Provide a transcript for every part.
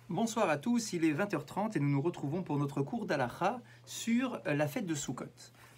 Bonsoir à tous, il est 20h30 et nous nous retrouvons pour notre cours d'Alacha sur la fête de Sukkot.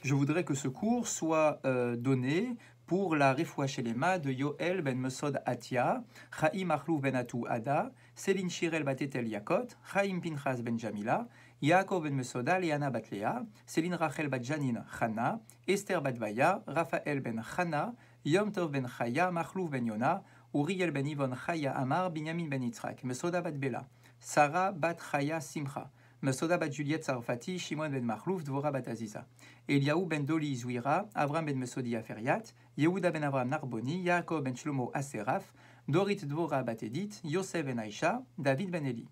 Je voudrais que ce cours soit donné pour la Refoua Shelema de Yoel ben Mesod Atia, Chaim Achlouf ben Atou Ada, Céline Shirel Batetel Yakot, Chaim Pinchas ben Jamila, Yaakov ben Mesoda, Leana bat Lea, Céline Rachel bat Janine Chana, Esther bat Vaya, Raphaël ben Chana, Yom Tov ben Chaya, Machlouf ben Yona, Uriel ben Yvon Chaya Amar, Binyamin ben Yitzhak, Mesoda bat Bela, Sarah bat Chaya Simcha, Mesoda bat Juliette Sarfati, Shimon ben Machlouf, Dvora bat Aziza, Eliaou ben Doli Zouira, Avram ben Mesodi Aferiat, Yehuda ben Avram Narboni, Yaakov ben Shlomo Aseraf, Dorit Dvora bat Edith, Yosef ben Aisha, David ben Eli.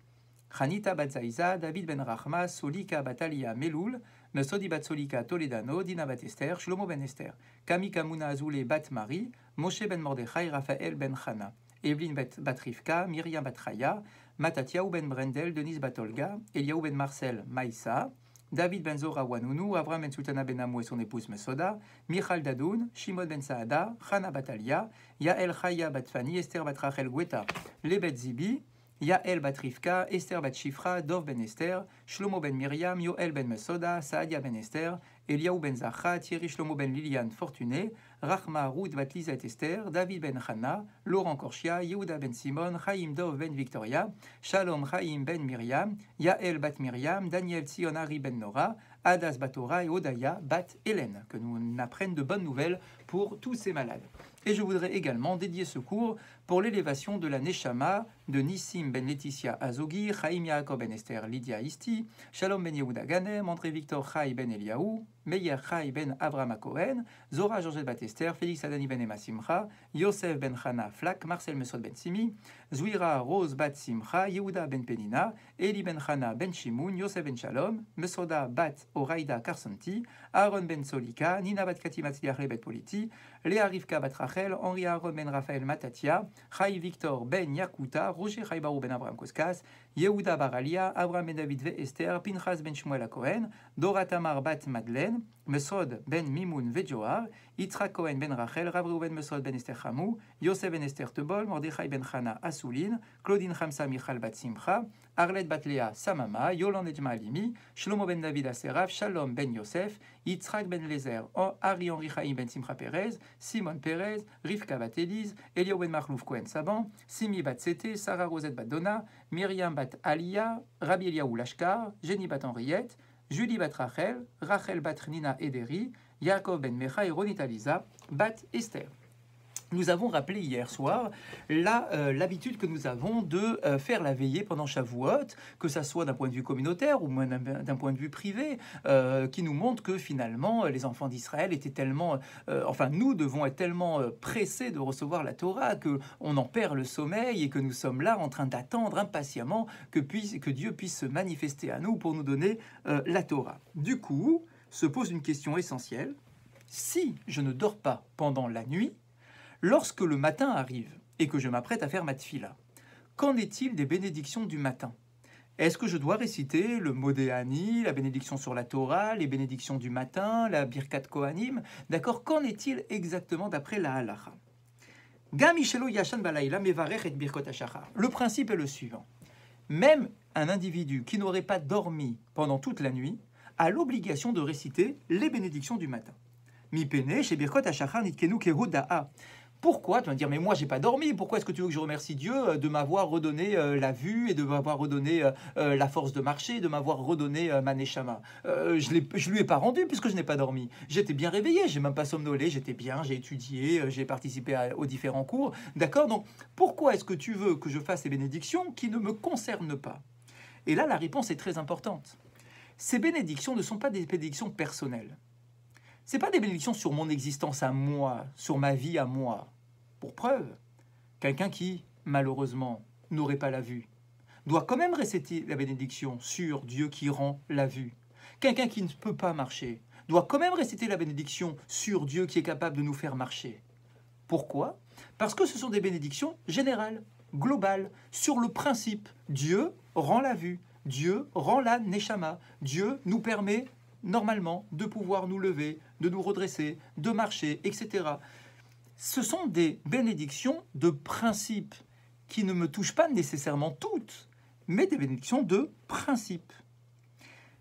Chanita bat Zaiza, David ben Rachma, Solika bat Alia Meloul, Mesodi bat Solika Toledano, Dina bat Esther, Shlomo ben Esther, Kami Kamuna Azoulé bat Marie, Moshe ben Mordechai, Raphaël ben Chana, Evelyn bat Rivka, Myriam bat Chaya, Matatiaou ben Brendel, Denise bat Olga, Eliaou ben Marcel, Maïssa, David ben Zora Wanounou, Avram ben Sultana ben Amou et son épouse Mesoda, Michal Dadoun, Shimon ben Saada, Chana Batalia, Yael Chaya bat Fani, Esther bat Rachel Gweta, Lebet Zibi, Yael bat Rivka, Esther bat Shifra, Dov ben Esther, Shlomo ben Miriam, Yoel ben Mesoda, Saadia ben Esther, Eliaou ben Zacha, Thierry Shlomo ben Liliane Fortuné, Rachma Ruth bat Lisa et Esther, David ben Chana, Laurent Korchia, Yehuda ben Simon, Chaim Dov ben Victoria, Shalom Chaim ben Miriam, Yael bat Miriam, Daniel Sionari ben Nora, Adas bat Ora et Odaya bat Hélène, que nous apprennent de bonnes nouvelles pour tous ces malades. Et je voudrais également dédier ce cours pour l'élévation de la Neshama de Nissim ben Laetitia Azogi, Chaim Yaakov ben Esther Lydia Isti, Shalom ben Yehuda Ganem, André Victor Chai ben Eliaou, Meir Chai ben Avraham Cohen, Zora Georgette bat Esther, Félix Adani ben Emma Simcha, Yosef ben Chana Flak, Marcel Mesod ben Simi, Zouira Rose bat Simcha, Yehuda ben Penina, Eli ben Chana ben Shimoun, Yosef ben Shalom, Mesoda bat Oraida Karsanti, Aaron ben Solika, Nina bat Kati Matzliach bet Politi, Léa Rivka bat Rachel, Henri Aaron ben Raphaël Matatia, Chai Victor ben Yakuta, Roger Chaibarou ben Abraham Koskas, Yehuda Baralia, Abraham ben David ve Esther, Pinchas ben Shmuel Cohen, Dora Tamar bat Madeleine, Mesod ben Mimoun ve Joar, Yitzhak Cohen ben Rachel, Rav Reuven Mesod ben Esther Hamou, Yosef ben Esther Tebol, Mordechai ben Chana Assoulin, Claudine Chamsa Michal bat Simcha, Arlette bat Léa Samama, Yolande Ejma Alimi, Shlomo ben David Aseraf, Shalom ben Yosef, Yitzhak ben Lezer, Ari Henri Chaim ben Simcha Perez, Simon Perez, Rivka bat Élise, Eliaou ben Machlouf Cohen Saban, Simi bat Sete, Sarah Rosette bat Donna, Myriam bat Alia, Rabbi Eliaou Lashkar, Jenny bat Henriette, Julie bat Rachel, Rachel bat Nina Ederi, Yaakov ben Mecha et Ronita Lisa bat Esther. Nous avons rappelé hier soir l'habitude que nous avons de faire la veillée pendant Shavuot, que ça soit d'un point de vue communautaire ou même d'un point de vue privé, qui nous montre que finalement les enfants d'Israël étaient tellement, nous devons être tellement pressés de recevoir la Torah que on en perd le sommeil et que nous sommes là en train d'attendre impatiemment que Dieu puisse se manifester à nous pour nous donner la Torah. Du coup, se pose une question essentielle. Si je ne dors pas pendant la nuit, lorsque le matin arrive et que je m'apprête à faire ma tfila, qu'en est-il des bénédictions du matin? Est-ce que je dois réciter le Modéani, la bénédiction sur la Torah, les bénédictions du matin, la Birkat Kohanim? D'accord, qu'en est-il exactement d'après la halacha? Le principe est le suivant. Même un individu qui n'aurait pas dormi pendant toute la nuit a l'obligation de réciter les bénédictions du matin. Pourquoi? Tu vas me dire, mais moi, j'ai pas dormi. Pourquoi est-ce que tu veux que je remercie Dieu de m'avoir redonné la vue et de m'avoir redonné la force de marcher, de m'avoir redonné ma neshama? Je lui ai pas rendu puisque je n'ai pas dormi. J'étais bien réveillé, j'ai même pas somnolé, j'étais bien, j'ai étudié, j'ai participé aux différents cours. D'accord? Donc, pourquoi est-ce que tu veux que je fasse ces bénédictions qui ne me concernent pas? Et là, la réponse est très importante. Ces bénédictions ne sont pas des bénédictions personnelles. Ce n'est pas des bénédictions sur mon existence à moi, sur ma vie à moi. Pour preuve, quelqu'un qui, malheureusement, n'aurait pas la vue, doit quand même réciter la bénédiction sur Dieu qui rend la vue. Quelqu'un qui ne peut pas marcher doit quand même réciter la bénédiction sur Dieu qui est capable de nous faire marcher. Pourquoi? Parce que ce sont des bénédictions générales, globales, sur le principe. Dieu rend la vue, Dieu rend la neshama, Dieu nous permet normalement de pouvoir nous lever, de nous redresser, de marcher, etc. Ce sont des bénédictions de principe qui ne me touchent pas nécessairement toutes, mais des bénédictions de principe.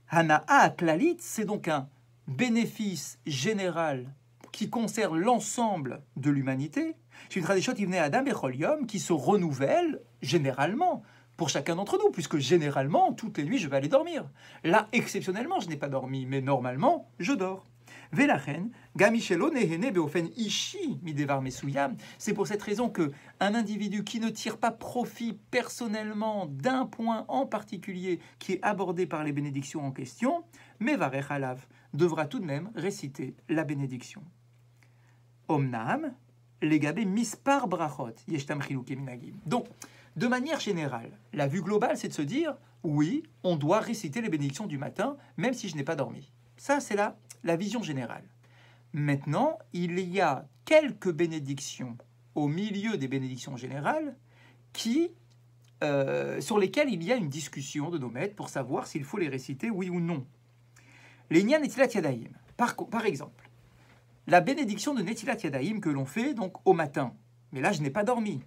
Hana'a klalit, c'est donc un bénéfice général qui concerne l'ensemble de l'humanité. C'est une tradition qui venait à Adam Becholium, qui se renouvelle généralement pour chacun d'entre nous, puisque généralement, toutes les nuits, je vais aller dormir. Là, exceptionnellement, je n'ai pas dormi, mais normalement, je dors. Velachen, gamishelo nehene beofen ishi midevar mesuyam. C'est pour cette raison que un individu qui ne tire pas profit personnellement d'un point en particulier qui est abordé par les bénédictions en question, mevarech alav, devra tout de même réciter la bénédiction. Omnam, legabé mispar brachot, yeshtam chiluke minagim. Donc, de manière générale, la vue globale, c'est de se dire, oui, on doit réciter les bénédictions du matin, même si je n'ai pas dormi. Ça, c'est la vision générale. Maintenant, il y a quelques bénédictions au milieu des bénédictions générales sur lesquelles il y a une discussion de nos maîtres pour savoir s'il faut les réciter, oui ou non. Les Nyan Netilat Yadayim, par exemple, la bénédiction de Netilat Yadayim que l'on fait donc au matin. Mais là, je n'ai pas dormi.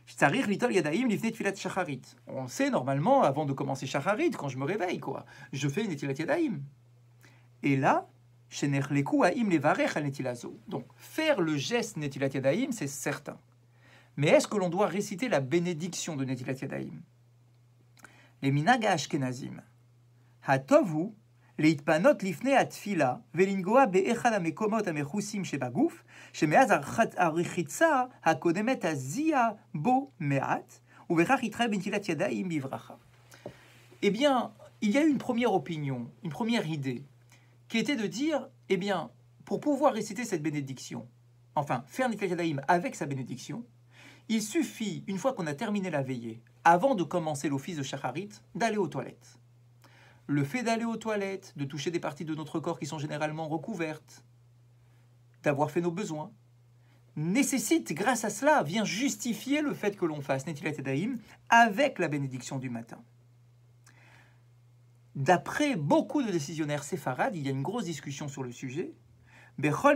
Tsarir litol Yadayim lifnei tfilat shacharit. On sait normalement, avant de commencer shacharit, quand je me réveille, quoi, je fais Netilat Yadayim. Et là, shenerleku haim levarech al netilazo. Donc, faire le geste Netilat Yadayim, c'est certain. Mais est-ce que l'on doit réciter la bénédiction de Netilat Yadayim? Les minaga ashkenazim. Hatovu להתפנות לפני התפילה ולנגוע באחד המקומות המכוסים שבגוף, שמאז הרחיצה הקודמת הזיע בו מעט, ובכך יתחייב בנטילת ידיים בברכה. Eh bien, il y a eu une première opinion, une première idée, qui était de dire, eh bien, pour pouvoir réciter cette bénédiction, enfin, faire Netilat Yadayim avec sa bénédiction, il suffit, une fois qu'on a terminé la veillée, avant de commencer l'office de Shacharit, d'aller aux toilettes. Le fait d'aller aux toilettes, de toucher des parties de notre corps qui sont généralement recouvertes, d'avoir fait nos besoins, nécessite, grâce à cela, vient justifier le fait que l'on fasse Netilat Yadayim avec la bénédiction du matin. D'après beaucoup de décisionnaires séfarades, il y a une grosse discussion sur le sujet. Beaucoup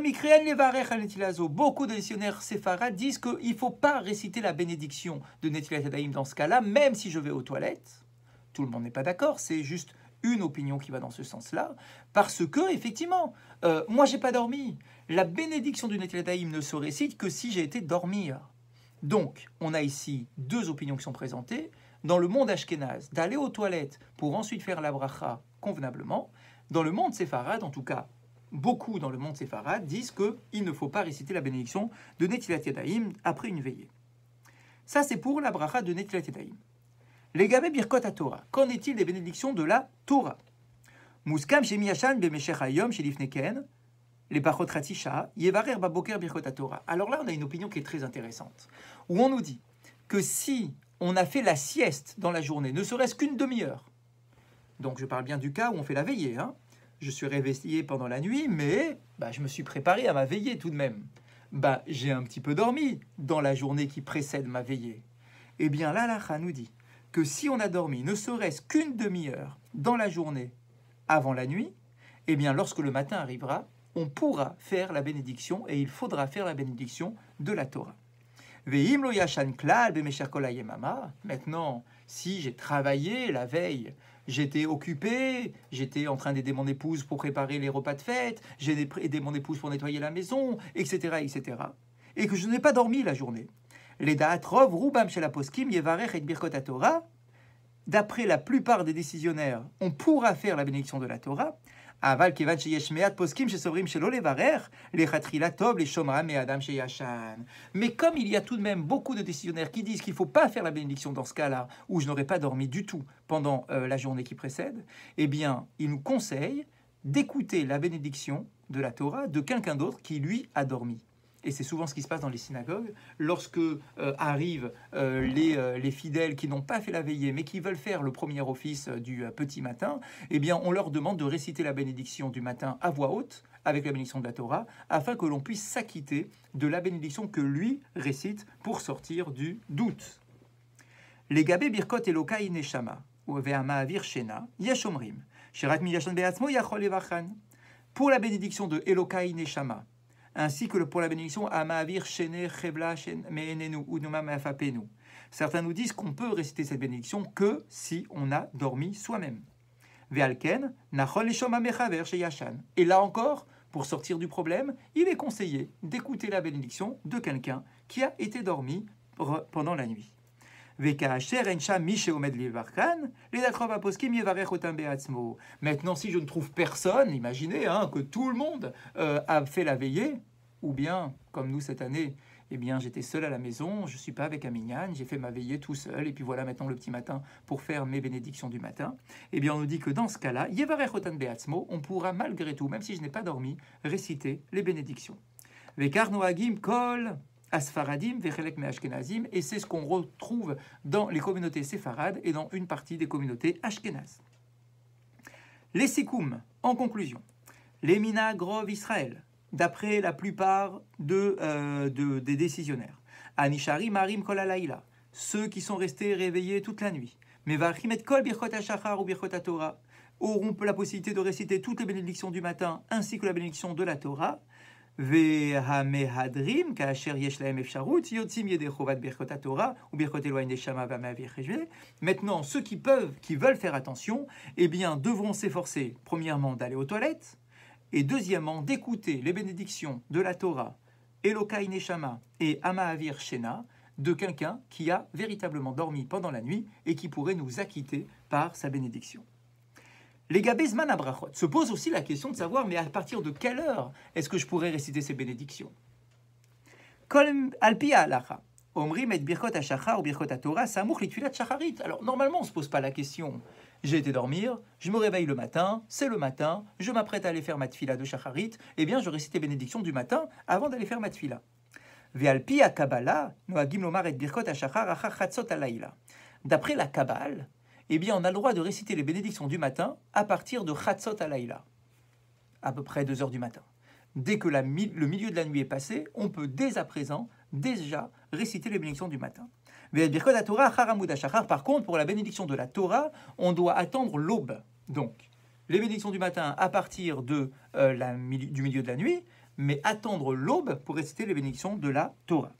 de décisionnaires séfarades disent qu'il ne faut pas réciter la bénédiction de Netilat Yadayim dans ce cas-là, même si je vais aux toilettes. Tout le monde n'est pas d'accord, c'est juste une opinion qui va dans ce sens-là, parce que, effectivement, moi, j'ai pas dormi. La bénédiction du Netilat Yadayim ne se récite que si j'ai été dormir. Donc, on a ici deux opinions qui sont présentées. Dans le monde ashkénaze, d'aller aux toilettes pour ensuite faire la bracha convenablement. Dans le monde séfarade, en tout cas, beaucoup dans le monde séfarade disent qu'il ne faut pas réciter la bénédiction de Netilat Yadayim après une veillée. Ça, c'est pour la bracha de Netilat Yadayim. Les Gabé Birkot à Torah. Qu'en est-il des bénédictions de la Torah? Muskam Shemi Yashan Bemeshech Hayom Shelifneken, les Pachot Ratisha, Yevarer Baboker Birkot à Torah. Alors là, on a une opinion qui est très intéressante, où on nous dit que si on a fait la sieste dans la journée, ne serait-ce qu'une demi-heure, donc je parle bien du cas où on fait la veillée, hein. Je suis réveillé pendant la nuit, mais je me suis préparé à ma veillée tout de même. J'ai un petit peu dormi dans la journée qui précède ma veillée. Eh bien, l'Halakha nous dit que si on a dormi ne serait-ce qu'une demi-heure dans la journée avant la nuit, eh bien, lorsque le matin arrivera, on pourra faire la bénédiction et il faudra faire la bénédiction de la Torah. Maintenant, si j'ai travaillé la veille, j'étais occupé, j'étais en train d'aider mon épouse pour préparer les repas de fête, j'ai aidé mon épouse pour nettoyer la maison, etc., etc., et que je n'ai pas dormi la journée. Les da'atrov roubam shel poskim yevarech et birkot Torah. D'après la plupart des décisionnaires, on pourra faire la bénédiction de la Torah. Aval kevad sheyesh me'at poskim shesovrim shelo levarer lechatrila tov leshomra me'adam sheyashan. Mais comme il y a tout de même beaucoup de décisionnaires qui disent qu'il ne faut pas faire la bénédiction dans ce cas-là, où je n'aurais pas dormi du tout pendant la journée qui précède, eh bien, ils nous conseillent d'écouter la bénédiction de la Torah de quelqu'un d'autre qui, lui, a dormi. Et c'est souvent ce qui se passe dans les synagogues, lorsque arrivent les fidèles qui n'ont pas fait la veillée, mais qui veulent faire le premier office du petit matin, eh bien, on leur demande de réciter la bénédiction du matin à voix haute, avec la bénédiction de la Torah, afin que l'on puisse s'acquitter de la bénédiction que lui récite pour sortir du doute. Les gabé birkot elokai neshama, ou ve'ama'avir shena, yashomrim, shirat miyashan be'atzmo yachol levachan. Pour la bénédiction de Elokai neshama, ainsi que pour la bénédiction Amavir Shene Chevla Me'enenu Unuma Me'afapenu. Certains nous disent qu'on peut réciter cette bénédiction que si on a dormi soi-même. Ve'alken, nachol leshom hamechaver sheyashan. Et là encore, pour sortir du problème, il est conseillé d'écouter la bénédiction de quelqu'un qui a été dormi pendant la nuit. Maintenant, si je ne trouve personne, imaginez que tout le monde a fait la veillée, ou bien, comme nous cette année, eh bien, j'étais seul à la maison, je ne suis pas avec un minyan, j'ai fait ma veillée tout seul, et puis voilà maintenant le petit matin pour faire mes bénédictions du matin. Eh bien, on nous dit que dans ce cas-là, on pourra malgré tout, même si je n'ai pas dormi, réciter les bénédictions. Vekar noagim kol Asfaradim, Vechelek me Ashkenazim, et c'est ce qu'on retrouve dans les communautés séfarades et dans une partie des communautés ashkénazes. Les Sikoum, en conclusion, les Minagrov Israël, d'après la plupart des décisionnaires, Anishari Marim Kolalaïla, ceux qui sont restés réveillés toute la nuit, mais Vachimet Kol Birchot HaShachar ou Birchot HaTorah, auront la possibilité de réciter toutes les bénédictions du matin ainsi que la bénédiction de la Torah. Maintenant, ceux qui veulent faire attention, eh bien, devront s'efforcer, premièrement, d'aller aux toilettes, et deuxièmement, d'écouter les bénédictions de la Torah, Elokai Neshama et Amahavir Shena, de quelqu'un qui a véritablement dormi pendant la nuit et qui pourrait nous acquitter par sa bénédiction. Les Gabezman Abrachot se pose aussi la question de savoir, mais à partir de quelle heure est-ce que je pourrais réciter ces bénédictions? Alors, normalement, on ne se pose pas la question. J'ai été dormir, je me réveille le matin, c'est le matin, je m'apprête à aller faire ma tfila de shacharit, eh bien, je récite les bénédictions du matin avant d'aller faire ma tfila. D'après la Kabbale, eh bien, on a le droit de réciter les bénédictions du matin à partir de Chatzot Alayla, à peu près 2 heures du matin. Dès que le milieu de la nuit est passé, on peut dès à présent déjà réciter les bénédictions du matin. Par contre, pour la bénédiction de la Torah, on doit attendre l'aube. Donc, les bénédictions du matin à partir du milieu de la nuit, mais attendre l'aube pour réciter les bénédictions de la Torah.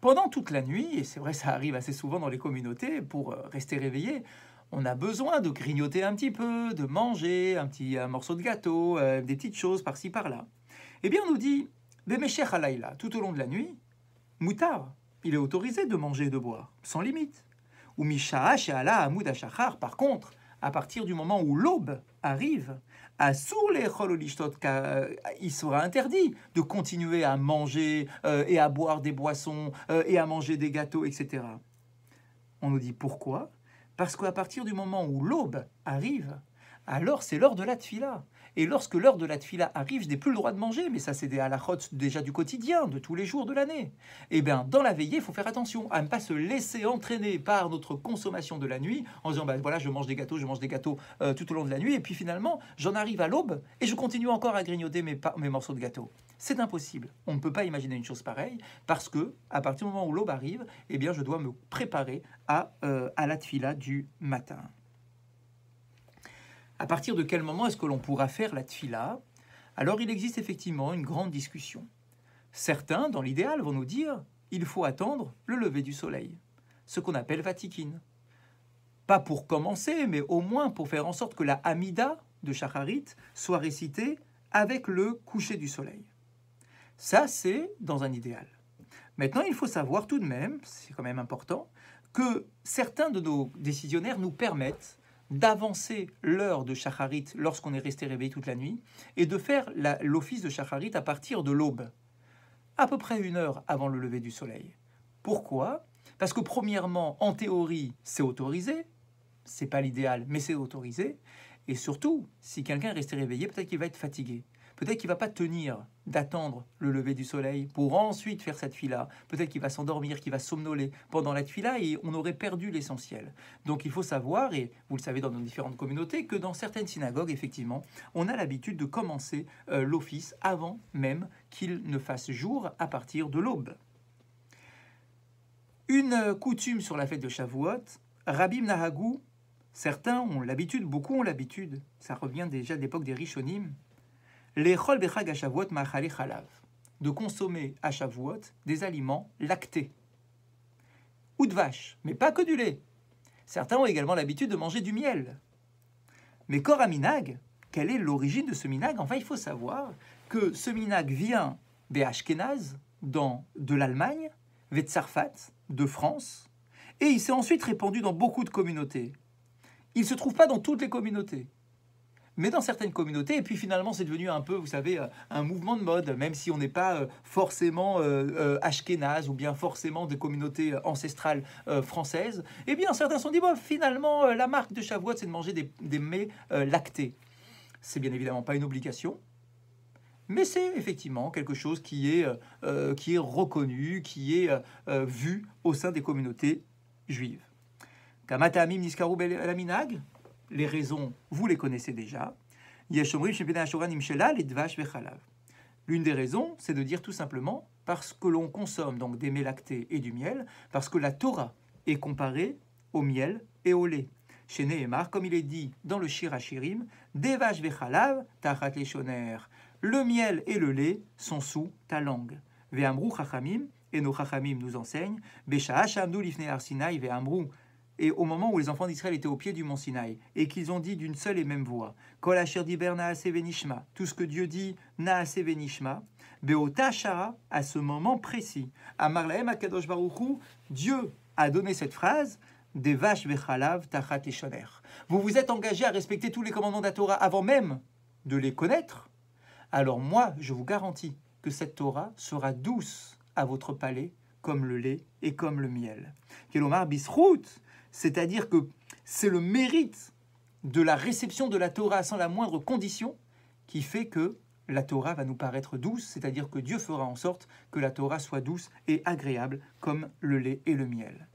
Pendant toute la nuit, et c'est vrai, ça arrive assez souvent dans les communautés, pour rester réveillé, on a besoin de grignoter un petit peu, de manger un morceau de gâteau, des petites choses par-ci, par-là. Eh bien, on nous dit, tout au long de la nuit, Moutar, il est autorisé de manger et de boire, sans limite. Ou Misha'a She'ala Amoud HaShachar, par contre, à partir du moment où l'aube arrive, il sera interdit de continuer à manger et à boire des boissons et à manger des gâteaux, etc. On nous dit pourquoi? Parce qu'à partir du moment où l'aube arrive, alors c'est l'heure de la tfila. Et lorsque l'heure de la tfila arrive, je n'ai plus le droit de manger, mais ça c'est des halachot déjà du quotidien, de tous les jours de l'année. Eh bien, dans la veillée, il faut faire attention à ne pas se laisser entraîner par notre consommation de la nuit, en disant, voilà, je mange des gâteaux tout au long de la nuit, et puis finalement, j'en arrive à l'aube, et je continue encore à grignoter mes morceaux de gâteau. C'est impossible. On ne peut pas imaginer une chose pareille, parce que, à partir du moment où l'aube arrive, eh bien, je dois me préparer à la tfila du matin. À partir de quel moment est-ce que l'on pourra faire la tfila? Alors, il existe effectivement une grande discussion. Certains, dans l'idéal, vont nous dire il faut attendre le lever du soleil, ce qu'on appelle vatikin. Pas pour commencer, mais au moins pour faire en sorte que la Hamida de Shacharit soit récitée avec le coucher du soleil. Ça, c'est dans un idéal. Maintenant, il faut savoir tout de même, c'est quand même important, que certains de nos décisionnaires nous permettent d'avancer l'heure de Shacharit lorsqu'on est resté réveillé toute la nuit et de faire l'office de Shacharit à partir de l'aube, à peu près 1 heure avant le lever du soleil. Pourquoi? Parce que premièrement, en théorie, c'est autorisé, c'est pas l'idéal, mais c'est autorisé, et surtout, si quelqu'un est resté réveillé, peut-être qu'il va être fatigué. Peut-être qu'il ne va pas tenir d'attendre le lever du soleil pour ensuite faire cette tfila. Peut-être qu'il va s'endormir, qu'il va somnoler pendant la tfila et on aurait perdu l'essentiel. Donc il faut savoir, et vous le savez dans nos différentes communautés, que dans certaines synagogues, effectivement, on a l'habitude de commencer l'office avant même qu'il ne fasse jour à partir de l'aube. Une coutume sur la fête de Shavuot, Rabbi Nahagou, certains ont l'habitude, beaucoup ont l'habitude, ça revient déjà de l'époque des Rishonim, de consommer à Shavuot des aliments lactés ou de vache, mais pas que du lait. Certains ont également l'habitude de manger du miel. Mais Kora Minag, quelle est l'origine de ce minag? Enfin, il faut savoir que ce minag vient des Ashkénazes, de l'Allemagne, Vetsarfat, de France, et il s'est ensuite répandu dans beaucoup de communautés. Il ne se trouve pas dans toutes les communautés, mais dans certaines communautés, et puis finalement c'est devenu un peu, vous savez, un mouvement de mode, même si on n'est pas forcément ashkénaze ou bien forcément des communautés ancestrales françaises, eh bien certains se sont dit, bon, finalement la marque de Shavuot c'est de manger des mets lactés. C'est bien évidemment pas une obligation, mais c'est effectivement quelque chose qui est reconnu, qui est vu au sein des communautés juives. Kamata Amim Niskaru Belaminag, les raisons, vous les connaissez déjà. L'une des raisons, c'est de dire tout simplement parce que l'on consomme donc des mets lactés et du miel, parce que la Torah est comparée au miel et au lait. Chez Nehemar, comme il est dit dans le Shir Hashirim, Devash vechalav tachat leshoner. Le miel et le lait sont sous ta langue. Ve'amru chachamim, et nos chachamim nous enseignent, Besha'a shamdu lifnei har Sinai ve'amru. Et au moment où les enfants d'Israël étaient au pied du mont Sinaï, et qu'ils ont dit d'une seule et même voix, Kol asher diber naaseh venishma, tout ce que Dieu dit, naaseh venishma, be'ota shara, à ce moment précis, amar lahem hakadosh baruch hu, Dieu a donné cette phrase, des vaches vechalav tachat leshoner. Vous vous êtes engagé à respecter tous les commandements de la Torah avant même de les connaître. Alors moi, je vous garantis que cette Torah sera douce à votre palais, comme le lait et comme le miel. Kelomar bisrout, c'est-à-dire que c'est le mérite de la réception de la Torah sans la moindre condition qui fait que la Torah va nous paraître douce, c'est-à-dire que Dieu fera en sorte que la Torah soit douce et agréable comme le lait et le miel.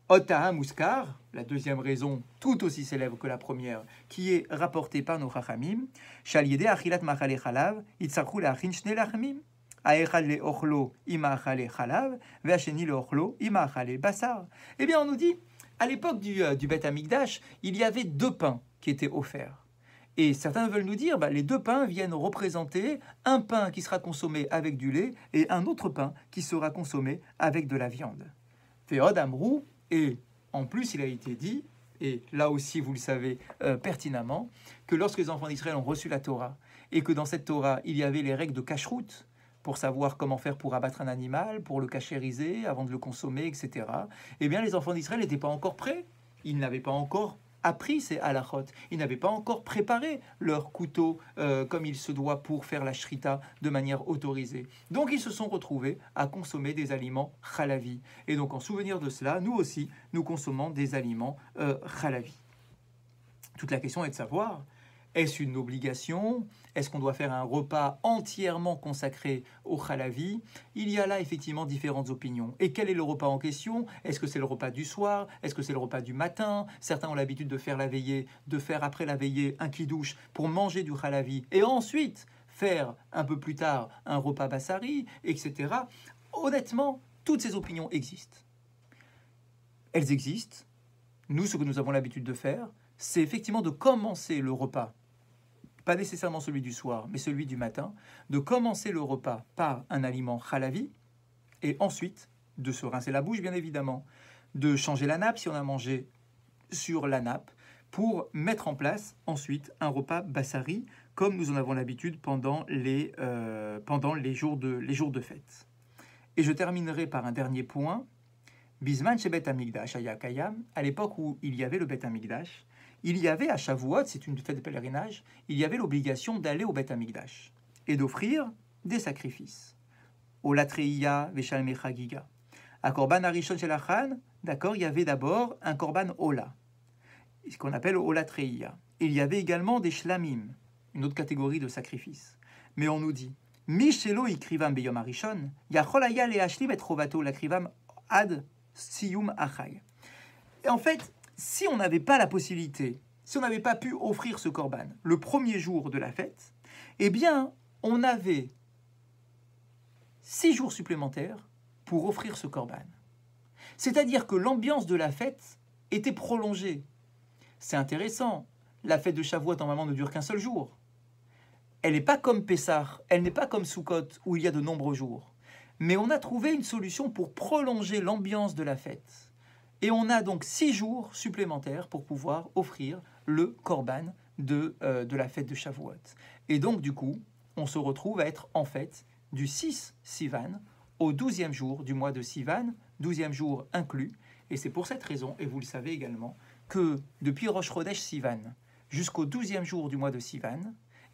Otaha Muskar, la deuxième raison tout aussi célèbre que la première, qui est rapportée par nos Chachamim, Shaliede Achilat Machale Chalav, Itzarchu Leachin Shnei Lachamim, Aechad Leochlo Ima Achale Chalav, Veacheni Leochlo Ima Achale Basar. Eh bien, on nous dit, à l'époque du Beth Amikdash, il y avait deux pains qui étaient offerts. Et certains veulent nous dire, les deux pains viennent représenter un pain qui sera consommé avec du lait et un autre pain qui sera consommé avec de la viande. Ve'od Amrou, et en plus il a été dit, et là aussi vous le savez pertinemment, que lorsque les enfants d'Israël ont reçu la Torah, et que dans cette Torah il y avait les règles de cacheroute, pour savoir comment faire pour abattre un animal, pour le cachériser, avant de le consommer, etc., eh bien les enfants d'Israël n'étaient pas encore prêts, ils n'avaient pas encore appris ces halachot. Ils n'avaient pas encore préparé leur couteau comme il se doit pour faire la shrita de manière autorisée. Donc ils se sont retrouvés à consommer des aliments chalavi. Et donc en souvenir de cela, nous aussi, nous consommons des aliments chalavi. Toute la question est de savoir, est-ce une obligation? Est-ce qu'on doit faire un repas entièrement consacré au chalavi? Il y a là effectivement différentes opinions. Et quel est le repas en question? Est-ce que c'est le repas du soir? Est-ce que c'est le repas du matin? Certains ont l'habitude de faire la veillée, de faire après la veillée un kidouche pour manger du chalavi et ensuite faire un peu plus tard un repas bassari, etc. Honnêtement, toutes ces opinions existent. Elles existent. Nous, ce que nous avons l'habitude de faire, c'est effectivement de commencer le repas, pas nécessairement celui du soir, mais celui du matin, de commencer le repas par un aliment chalavi, et ensuite de se rincer la bouche, bien évidemment, de changer la nappe si on a mangé sur la nappe, pour mettre en place ensuite un repas bassari, comme nous en avons l'habitude pendant les jours de fête. Et je terminerai par un dernier point. Bisman chez Bet Amikdash, Ayakayam, à l'époque où il y avait le Bet Amikdash, il y avait à Shavuot, c'est une fête de pèlerinage, il y avait l'obligation d'aller au Bet Amikdash et d'offrir des sacrifices. Au Latreia, Veshalme Chagiga. À Korban Arishon Shelachan, d'accord, il y avait d'abord un Korban Ola, ce qu'on appelle Ola Treia. Il y avait également des Shlamim, une autre catégorie de sacrifices. Mais on nous dit, Mishelo ikrivam beyom arishon, yachol haya leashlim et chovato lakrivam ad siyum achai. Et en fait, si on n'avait pas la possibilité, si on n'avait pas pu offrir ce korban le premier jour de la fête, eh bien, on avait 6 jours supplémentaires pour offrir ce korban. C'est-à-dire que l'ambiance de la fête était prolongée. C'est intéressant. La fête de Shavuot, normalement, ne dure qu'un seul jour. elle n'est pas comme Pessah, elle n'est pas comme Sukkot où il y a de nombreux jours. Mais on a trouvé une solution pour prolonger l'ambiance de la fête. Et on a donc 6 jours supplémentaires pour pouvoir offrir le korban de la fête de Shavuot. Et donc du coup, on se retrouve à être en fait du 6 Sivan au 12e jour du mois de Sivan, 12e jour inclus. Et c'est pour cette raison, et vous le savez également, que depuis Rosh Chodesh Sivan jusqu'au 12e jour du mois de Sivan,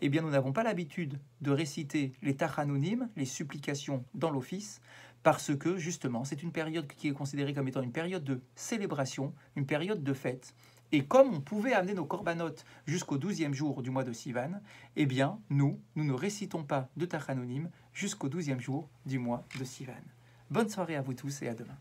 eh bien, nous n'avons pas l'habitude de réciter les tachanonim, les supplications dans l'office, parce que justement, c'est une période qui est considérée comme étant une période de célébration, une période de fête. Et comme on pouvait amener nos corbanotes jusqu'au 12e jour du mois de Sivan, eh bien, nous ne récitons pas de tachanonim jusqu'au 12e jour du mois de Sivan. Bonne soirée à vous tous et à demain.